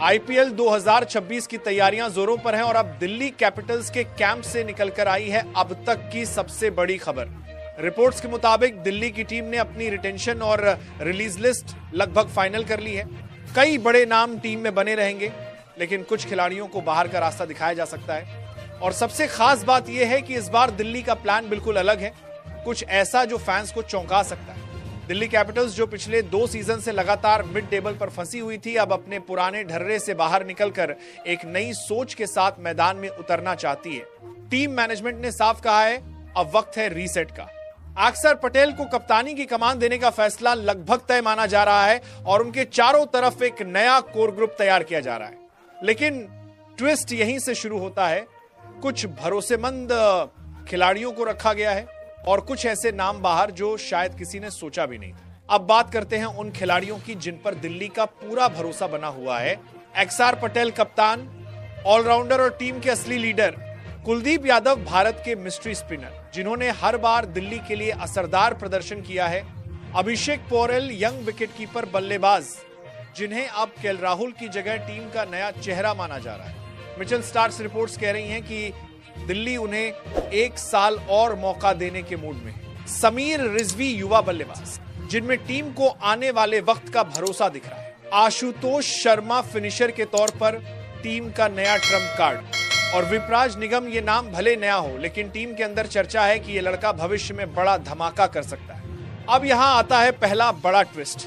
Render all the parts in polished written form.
IPL 2026 की तैयारियां जोरों पर हैं और अब दिल्ली कैपिटल्स के कैंप से निकलकर आई है अब तक की सबसे बड़ी खबर। रिपोर्ट्स के मुताबिक दिल्ली की टीम ने अपनी रिटेंशन और रिलीज लिस्ट लगभग फाइनल कर ली है। कई बड़े नाम टीम में बने रहेंगे, लेकिन कुछ खिलाड़ियों को बाहर का रास्ता दिखाया जा सकता है। और सबसे खास बात यह है कि इस बार दिल्ली का प्लान बिल्कुल अलग है, कुछ ऐसा जो फैंस को चौंका सकता है। दिल्ली कैपिटल्स जो पिछले 2 सीजन से लगातार मिड टेबल पर फंसी हुई थी, अब अपने पुराने ढर्रे से बाहर निकलकर एक नई सोच के साथ मैदान में उतरना चाहती है। टीम मैनेजमेंट ने साफ कहा है अब वक्त है रीसेट का। अक्षर पटेल को कप्तानी की कमान देने का फैसला लगभग तय माना जा रहा है और उनके चारों तरफ एक नया कोर ग्रुप तैयार किया जा रहा है। लेकिन ट्विस्ट यहीं से शुरू होता है। कुछ भरोसेमंद खिलाड़ियों को रखा गया है और कुछ ऐसे नाम बाहर जो शायद किसी ने सोचा भी नहीं था। अब बात करते हैं उन खिलाड़ियों की जिन पर दिल्ली का पूरा भरोसा बना हुआ है। अक्षर पटेल कप्तान, ऑलराउंडर और टीम के असली लीडर। कुलदीप यादव भारत के मिस्ट्री स्पिनर जिन्होंने हर बार दिल्ली के लिए असरदार प्रदर्शन किया है। अभिषेक पोरेल यंग विकेटकीपर बल्लेबाज जिन्हें अब केएल राहुल की जगह टीम का नया चेहरा माना जा रहा है। मिचेल स्टार्क रिपोर्ट्स कह रही हैं कि दिल्ली उन्हें 1 साल और मौका देने के मूड में है। समीर रिजवी युवा बल्लेबाज जिनमें टीम को आने वाले वक्त का भरोसा दिख रहा है। आशुतोष शर्मा फिनिशर के तौर पर टीम का नया ट्रम्प कार्ड। और विपराज निगम ये नाम भले नया हो, लेकिन टीम के अंदर चर्चा है कि ये लड़का भविष्य में बड़ा धमाका कर सकता है। अब यहां आता है पहला बड़ा ट्विस्ट,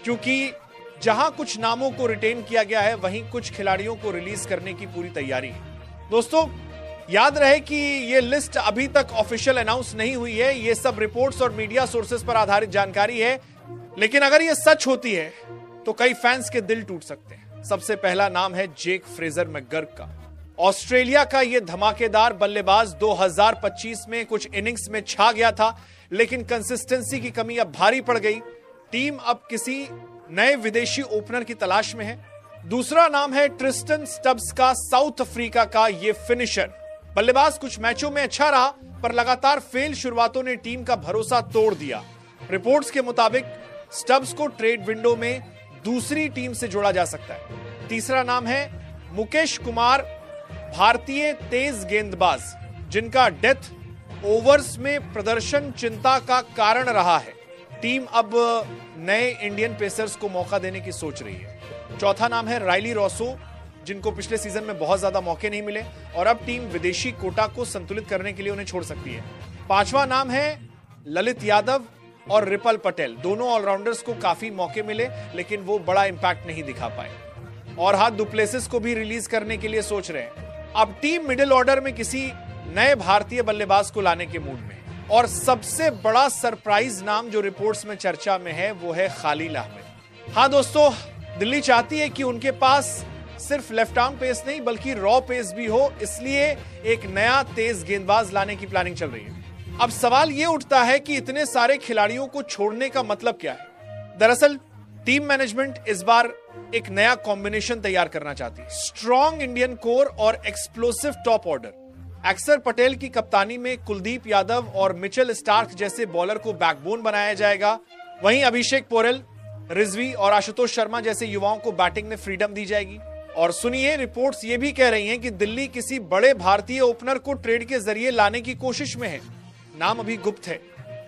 क्योंकि जहां कुछ नामों को रिटेन किया गया है, वहीं कुछ खिलाड़ियों को रिलीज करने की पूरी तैयारी है। दोस्तों, याद रहे कि ये लिस्ट अभी तक ऑफिशियल अनाउंस नहीं हुई है। ये सब रिपोर्ट्स और मीडिया सोर्सेस पर आधारित जानकारी है, लेकिन अगर ये सच होती है तो कई फैंस के दिल टूट सकते हैं। सबसे पहला नाम है जेक फ्रेजर मैकगर्क का। ऑस्ट्रेलिया का यह धमाकेदार बल्लेबाज 2025 में कुछ इनिंग्स में छा गया था, लेकिन कंसिस्टेंसी की कमी अब भारी पड़ गई। टीम अब किसी नए विदेशी ओपनर की तलाश में है। दूसरा नाम है ट्रिस्टन स्टब्स का, साउथ अफ्रीका का ये फिनिशर बल्लेबाज कुछ मैचों में अच्छा रहा, पर लगातार फेल शुरुआतों ने टीम का भरोसा तोड़ दिया। रिपोर्ट्स के मुताबिक स्टब्स को ट्रेड विंडो में दूसरी टीम से जोड़ा जा सकता है। तीसरा नाम है मुकेश कुमार, भारतीय तेज गेंदबाज जिनका डेथ ओवर्स में प्रदर्शन चिंता का कारण रहा है। टीम अब नए इंडियन पेसर्स को मौका देने की सोच रही है। चौथा नाम है राइली रॉसो, जिनको पिछले सीजन में बहुत ज्यादा मौके नहीं मिले और अब टीम विदेशी कोटा को संतुलित करने के लिए उन्हें छोड़ सकती है। पांचवा नाम है ललित यादव और रिपल पटेल। दोनों ऑलराउंडर्स को काफी मौके मिले, लेकिन वो बड़ा इंपैक्ट नहीं दिखा पाए। और हाथ डुप्लेसिस को भी रिलीज करने के लिए सोच रहे हैं। अब टीम मिडिल ऑर्डर में किसी नए भारतीय बल्लेबाज को लाने के मूड में। और सबसे बड़ा सरप्राइज नाम जो रिपोर्ट्स में चर्चा में है वो है खालिल अहमद। हाँ दोस्तों, दिल्ली चाहती है कि उनके पास सिर्फ लेफ्ट आर्म पेस नहीं बल्कि रॉ पेस भी हो, इसलिए एक नया तेज गेंदबाज लाने की प्लानिंग चल रही है। अब सवाल यह उठता है कि इतने सारे खिलाड़ियों को छोड़ने का मतलब क्या है। दरअसल टीम मैनेजमेंट इस बार एक नया कॉम्बिनेशन तैयार करना चाहती है। स्ट्रॉन्ग इंडियन कोर और एक्सप्लोसिव टॉप ऑर्डर। अक्षर पटेल की कप्तानी में कुलदीप यादव और मिचेल स्टार्क जैसे बॉलर को बैकबोन बनाया जाएगा। वहीं अभिषेक पोरेल, रिजवी और आशुतोष शर्मा जैसे युवाओं को बैटिंग में फ्रीडम दी जाएगी। और सुनिए, रिपोर्ट्स ये भी कह रही हैं कि दिल्ली किसी बड़े भारतीय ओपनर को ट्रेड के जरिए लाने की कोशिश में है। नाम अभी गुप्त है,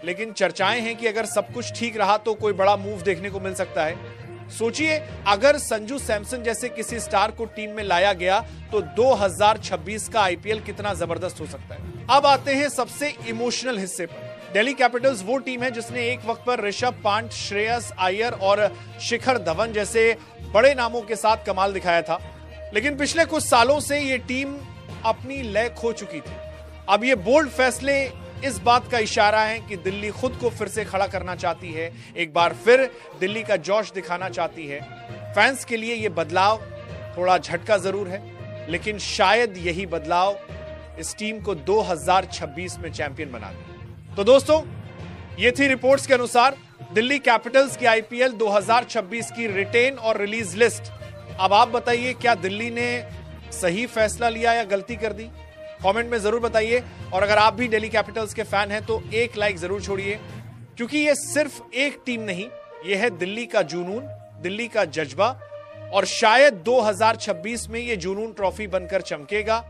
लेकिन चर्चाएं हैं कि अगर सब कुछ ठीक रहा तो कोई बड़ा मूव देखने को मिल सकता है। सोचिए, अगर संजू सैमसन जैसे किसी स्टार को टीम में लाया गया तो 2026 का आईपीएल कितना जबरदस्त हो सकता है। अब आते हैं सबसे इमोशनल हिस्से पर। दिल्ली कैपिटल्स वो टीम है जिसने एक वक्त पर ऋषभ पंत, श्रेयस अय्यर और शिखर धवन जैसे बड़े नामों के साथ कमाल दिखाया था, लेकिन पिछले कुछ सालों से ये टीम अपनी लय खो चुकी थी। अब ये बोल्ड फैसले इस बात का इशारा है कि दिल्ली खुद को फिर से खड़ा करना चाहती है, एक बार फिर दिल्ली का जोश दिखाना चाहती है। फैंस के लिए यह बदलाव थोड़ा झटका जरूर है, लेकिन शायद यही बदलाव इस टीम को 2026 में चैंपियन बना दे। तो दोस्तों, ये थी रिपोर्ट्स के अनुसार दिल्ली कैपिटल्स की आईपीएल 2026 की रिटेन और रिलीज लिस्ट। अब आप बताइए, क्या दिल्ली ने सही फैसला लिया या गलती कर दी? कमेंट में जरूर बताइए। और अगर आप भी दिल्ली कैपिटल्स के फैन हैं तो एक लाइक जरूर छोड़िए, क्योंकि ये सिर्फ एक टीम नहीं, ये है दिल्ली का जुनून, दिल्ली का जज्बा और शायद 2026 में ये जुनून ट्रॉफी बनकर चमकेगा।